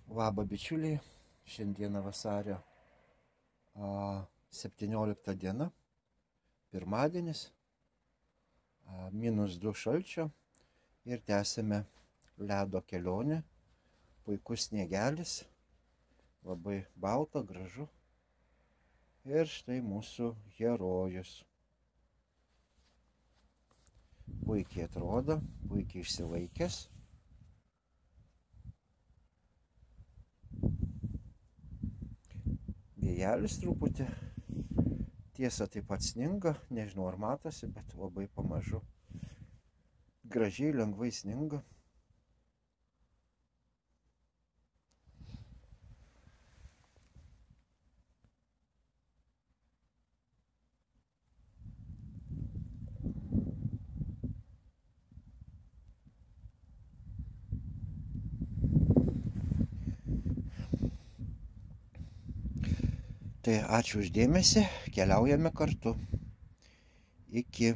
Labą bičiuliai, šiandieną vasario 17 diena, pirmadienis, -2 šalčio ir tęsime ledo kelionę, puikus sniegelis, labai balta, gražu ir štai mūsų herojus. Puikiai atrodo, puikiai išsilaikęs. Vėjelis truputį, tiesa taip pat sninga, nežinau ar matosi, bet labai pamažu, gražiai, lengvai sninga. Tai ačiū už dėmesį, keliaujame kartu. Iki.